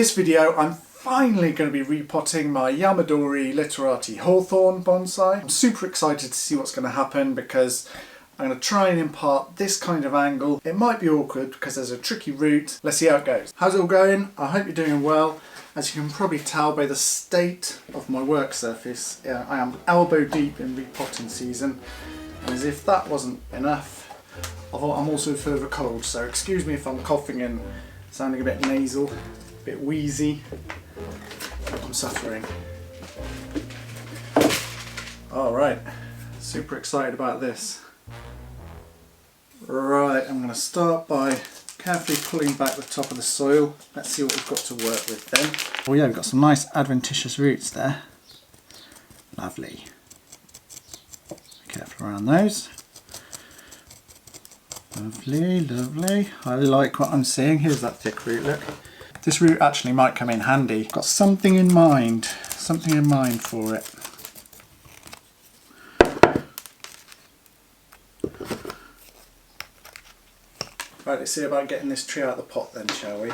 This video I'm finally going to be repotting my Yamadori Literati Hawthorn bonsai. I'm super excited to see what's going to happen because I'm going to try and impart this kind of angle. It might be awkward because there's a tricky root. Let's see how it goes. How's it all going? I hope you're doing well. As you can probably tell by the state of my work surface, I am elbow deep in repotting season. And as if that wasn't enough, I'm also full of a cold, so excuse me if I'm coughing and sounding a bit nasal, a bit wheezy. I'm suffering. Alright, super excited about this. Right, I'm going to start by carefully pulling back the top of the soil. Let's see what we've got to work with then. Oh yeah, we've got some nice adventitious roots there. Lovely. Be careful around those. Lovely, lovely. I like what I'm seeing. Here's that thick root, look. This root actually might come in handy. Got something in mind for it. Right, let's see about getting this tree out of the pot then, shall we?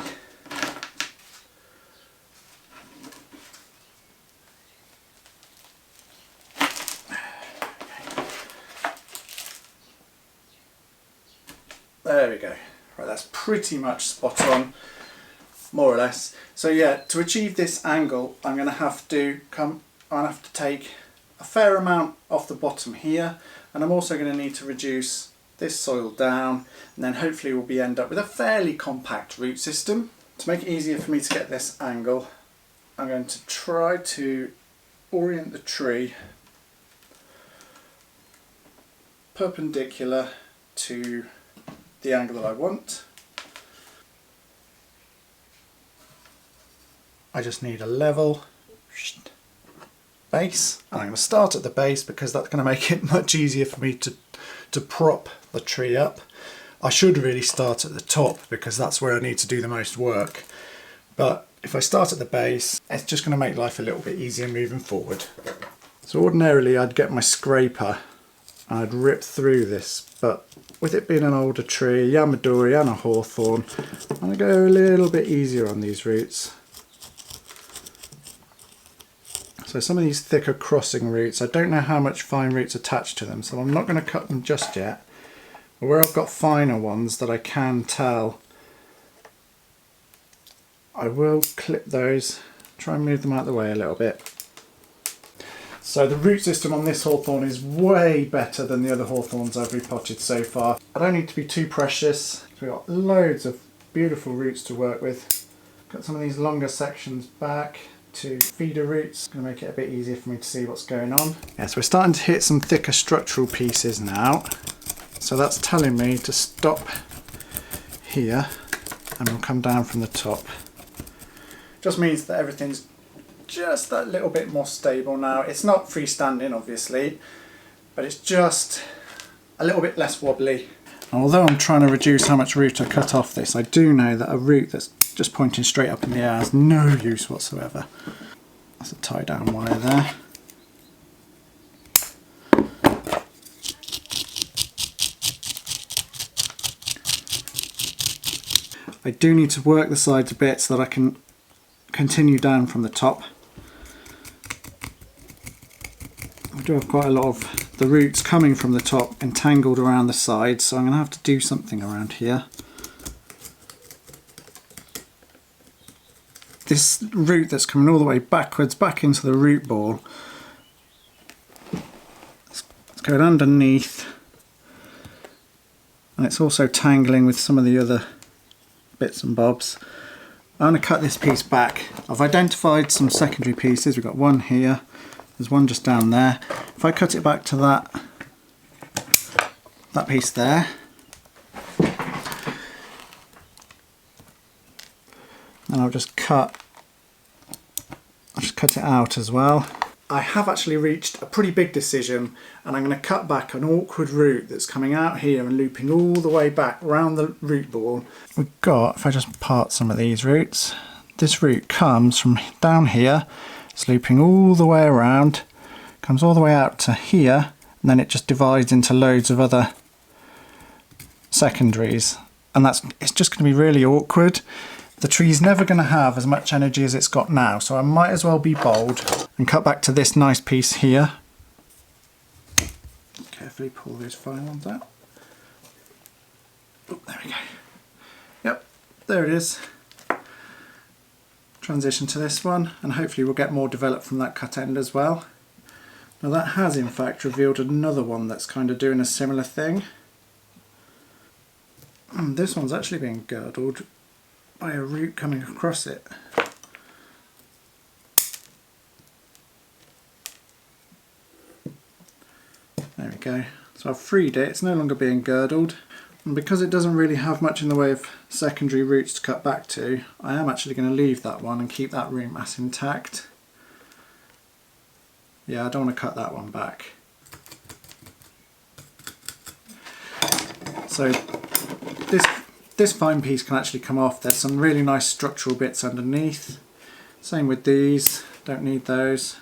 There we go. Right, that's pretty much spot on, more or less. So yeah, to achieve this angle, I'm going to have to take a fair amount off the bottom here, and I'm also going to need to reduce this soil down, and then hopefully we'll end up with a fairly compact root system. To make it easier for me to get this angle, I'm going to try to orient the tree perpendicular to the angle that I want. I just need a level base, and I'm going to start at the base because that's going to make it much easier for me to prop the tree up. I should really start at the top because that's where I need to do the most work, but if I start at the base, it's just going to make life a little bit easier moving forward. So ordinarily I'd get my scraper and I'd rip through this, but with it being an older tree, Yamadori and a Hawthorn, I'm going to go a little bit easier on these roots. So some of these thicker crossing roots, I don't know how much fine roots attached to them, so I'm not going to cut them just yet. But where I've got finer ones that I can tell, I will clip those, try and move them out of the way a little bit. So the root system on this Hawthorn is way better than the other Hawthorns I've repotted so far. I don't need to be too precious. We've got loads of beautiful roots to work with. Got some of these longer sections back to feeder roots. Going to make it a bit easier for me to see what's going on. Yeah, so we're starting to hit some thicker structural pieces now. So that's telling me to stop here and we'll come down from the top. Just means that everything's just that little bit more stable now. It's not freestanding obviously, but it's just a little bit less wobbly. Although I'm trying to reduce how much root I cut off this, I do know that a root that's just pointing straight up in the air has no use whatsoever. That's a tie down wire there. I do need to work the sides a bit so that I can continue down from the top. I do have quite a lot of the roots coming from the top entangled around the sides, so I'm going to have to do something around here. This root that's coming all the way backwards back into the root ball, it's going underneath, and it's also tangling with some of the other bits and bobs. I'm going to cut this piece back. I've identified some secondary pieces. We've got one here, there's one just down there. If I cut it back to that piece there, and I'll just cut it out as well. I have actually reached a pretty big decision, and I'm going to cut back an awkward root that's coming out here and looping all the way back round the root ball. We've got, if I just part some of these roots, this root comes from down here, it's looping all the way around, comes all the way out to here, and then it just divides into loads of other secondaries, and it's just going to be really awkward. The tree's never going to have as much energy as it's got now, so I might as well be bold and cut back to this nice piece here. Carefully pull those fine ones out. Oh, there we go. Yep, there it is. Transition to this one, and hopefully we'll get more developed from that cut end as well. Now that has in fact revealed another one that's kind of doing a similar thing. This one's actually being girdled by a root coming across it. There we go. So I've freed it, it's no longer being girdled. And because it doesn't really have much in the way of secondary roots to cut back to, I am actually going to leave that one and keep that root mass intact. Yeah, I don't want to cut that one back. So this fine piece can actually come off. There's some really nice structural bits underneath. Same with these, don't need those.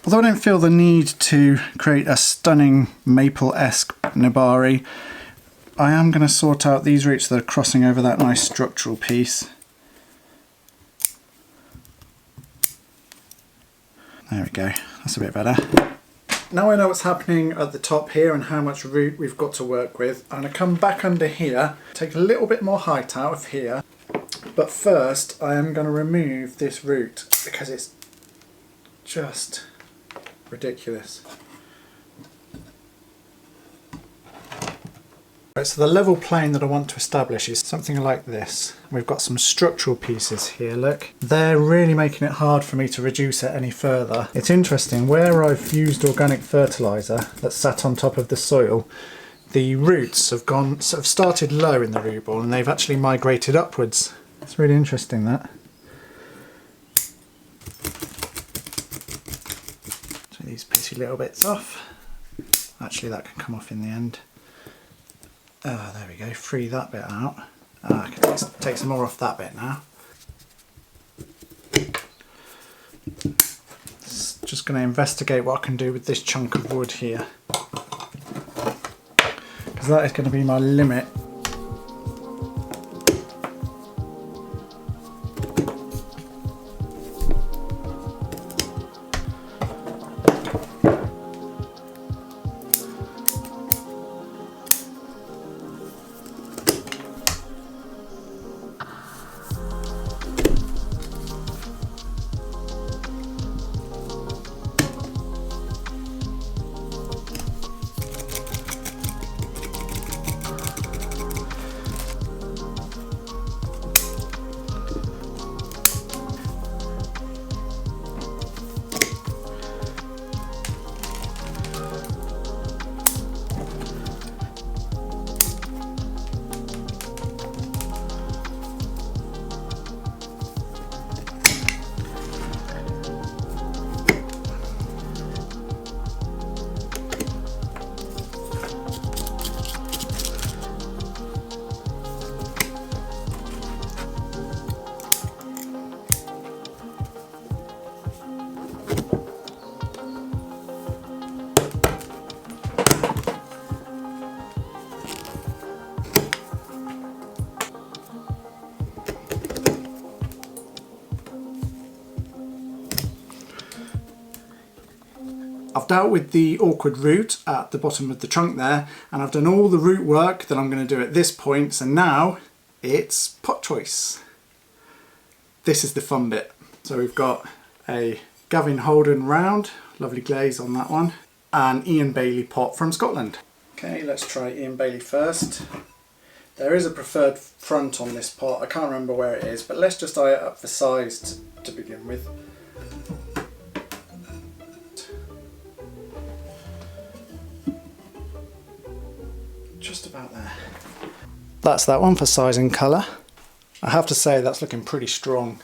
Although I don't feel the need to create a stunning maple-esque nabari, I am going to sort out these roots that are crossing over that nice structural piece. There we go, that's a bit better. Now I know what's happening at the top here and how much root we've got to work with, I'm going to come back under here, take a little bit more height out of here, but first I am going to remove this root because it's just ridiculous. Right, so the level plane that I want to establish is something like this. We've got some structural pieces here, look. They're really making it hard for me to reduce it any further. It's interesting, where I've used organic fertiliser that's sat on top of the soil, the roots have started low in the root ball and they've actually migrated upwards. It's really interesting, that. So these pissy little bits off. Actually that can come off in the end. Oh, there we go, free that bit out. I can take some more off that bit now. Just going to investigate what I can do with this chunk of wood here, because that is going to be my limit. I've dealt with the awkward root at the bottom of the trunk there, and I've done all the root work that I'm going to do at this point, so now it's pot choice. This is the fun bit. So we've got a Gavin Holden round, lovely glaze on that one, and Ian Bailey pot from Scotland. Okay, let's try Ian Bailey first. There is a preferred front on this pot, I can't remember where it is, but let's just eye it up for size to begin with. Just about there. That's that one for size and colour. I have to say that's looking pretty strong.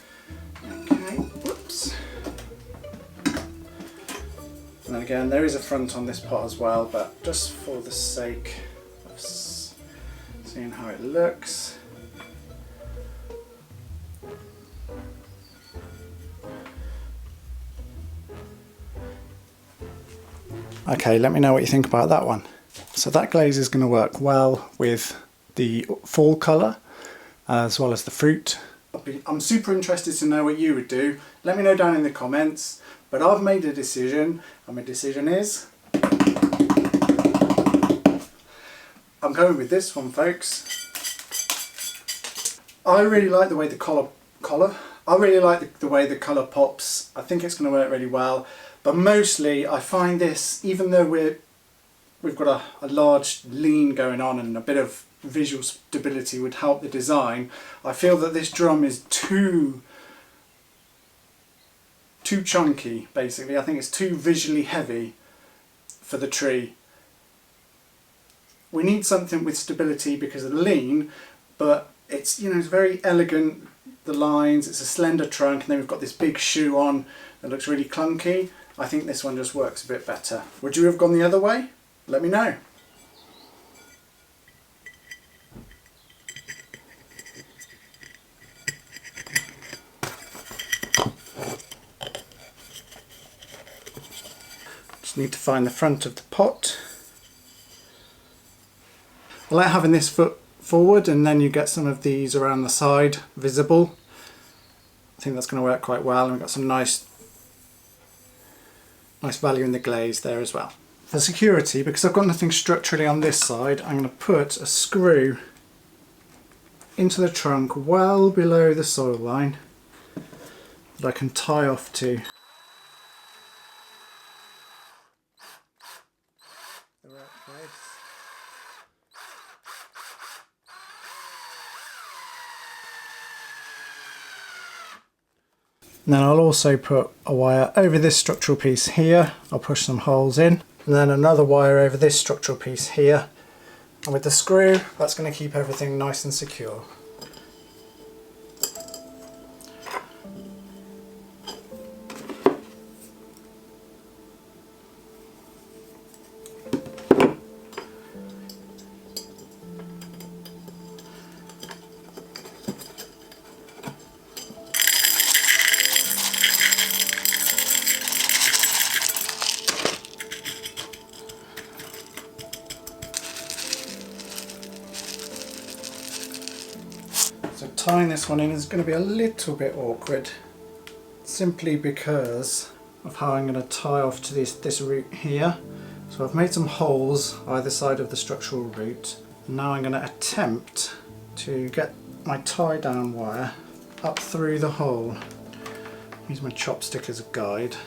Okay, whoops. And then again, there is a front on this pot as well, but just for the sake of seeing how it looks. Okay, let me know what you think about that one. So that glaze is going to work well with the fall colour as well as the fruit. I'm super interested to know what you would do. Let me know down in the comments. But I've made a decision, and my decision is I'm going with this one, folks. I really like the way the colour pops. I think it's going to work really well. But mostly I find this, even though we've got a large lean going on and a bit of visual stability would help the design, I feel that this drum is too chunky, basically. I think it's too visually heavy for the tree. We need something with stability because of the lean, but it's, you know, it's very elegant, the lines, it's a slender trunk, and then we've got this big shoe on that looks really clunky. I think this one just works a bit better. Would you have gone the other way? Let me know. Just need to find the front of the pot. I like having this foot forward, and then you get some of these around the side visible. I think that's going to work quite well, and we've got some nice value in the glaze there as well. For security, because I've got nothing structurally on this side, I'm going to put a screw into the trunk well below the soil line that I can tie off to the right place. And then I'll also put a wire over this structural piece here. I'll push some holes in, and then another wire over this structural piece here. And with the screw, that's going to keep everything nice and secure. So tying this one in is going to be a little bit awkward, simply because of how I'm going to tie off to this root here. So I've made some holes either side of the structural root. Now I'm going to attempt to get my tie down wire up through the hole. Use my chopstick as a guide.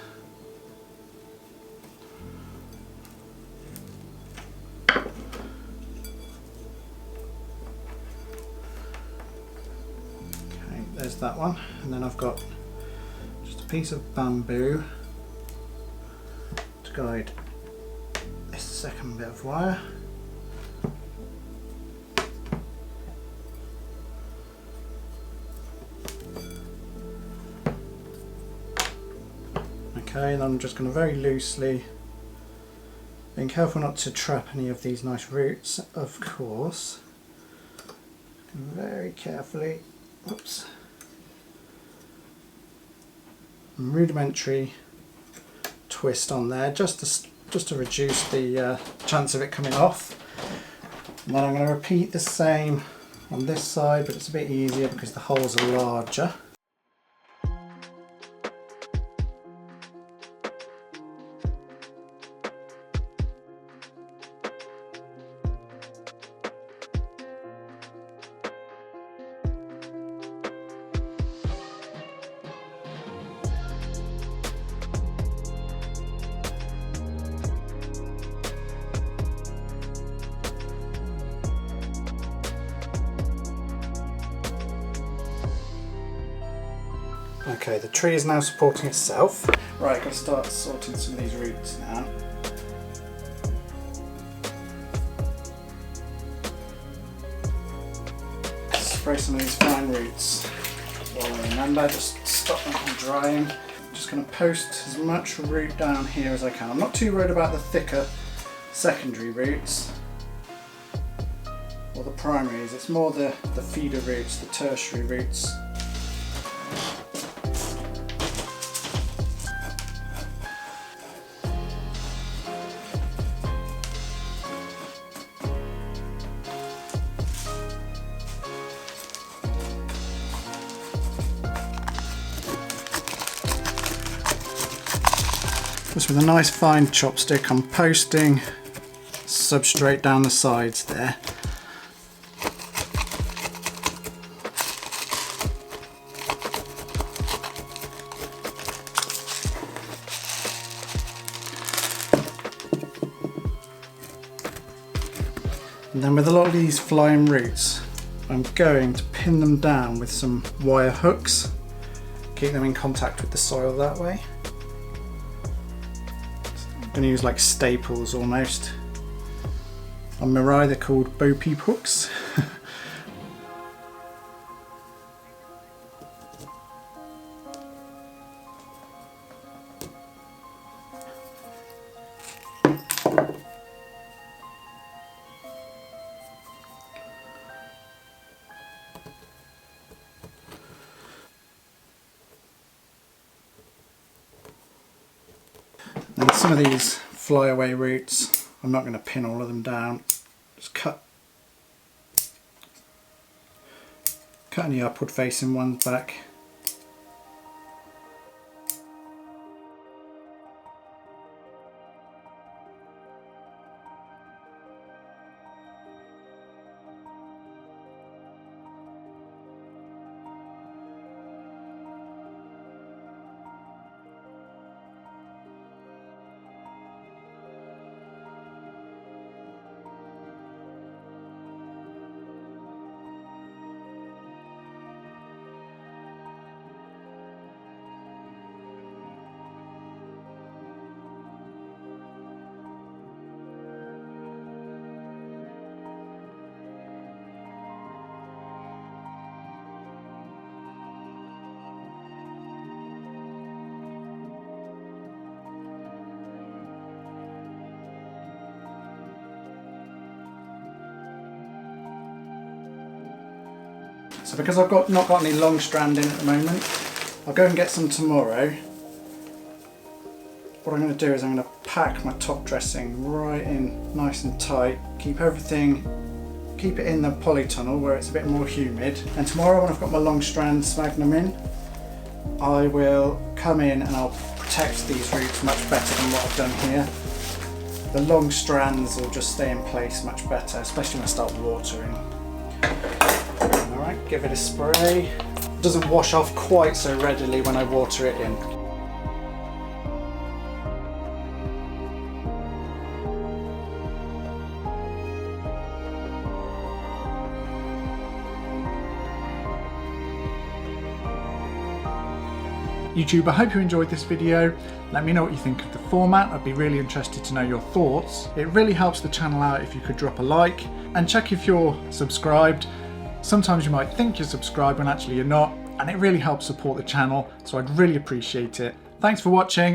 There's that one, and then I've got just a piece of bamboo to guide this second bit of wire. Okay, and I'm just going to very loosely, being careful not to trap any of these nice roots, of course, very carefully, whoops, rudimentary twist on there just to reduce the chance of it coming off. And then I'm going to repeat the same on this side, but it's a bit easier because the holes are larger. Okay, the tree is now supporting itself. Right, I'm going to start sorting some of these roots now. Spray some of these fine roots while I remember, just stop them from drying. I'm just going to post as much root down here as I can. I'm not too worried about the thicker secondary roots or the primaries, it's more the feeder roots, the tertiary roots. Just with a nice fine chopstick, I'm posting substrate down the sides there. And then with a lot of these flying roots, I'm going to pin them down with some wire hooks, keep them in contact with the soil that way. I'm going to use like staples almost. On Mirai they're called Bo Peep hooks. And some of these flyaway roots, I'm not going to pin all of them down, just cut any upward facing ones back. So because I've not got any long strand in at the moment, I'll go and get some tomorrow. What I'm going to do is I'm going to pack my top dressing right in nice and tight, keep it in the polytunnel where it's a bit more humid, and tomorrow when I've got my long strand sphagnum in, I will come in and I'll protect these roots much better than what I've done here. The long strands will just stay in place much better, especially when I start watering. Alright, give it a spray. It doesn't wash off quite so readily when I water it in. YouTube, I hope you enjoyed this video. Let me know what you think of the format. I'd be really interested to know your thoughts. It really helps the channel out if you could drop a like and check if you're subscribed. Sometimes you might think you're subscribed when actually you're not, and it really helps support the channel, so I'd really appreciate it. Thanks for watching.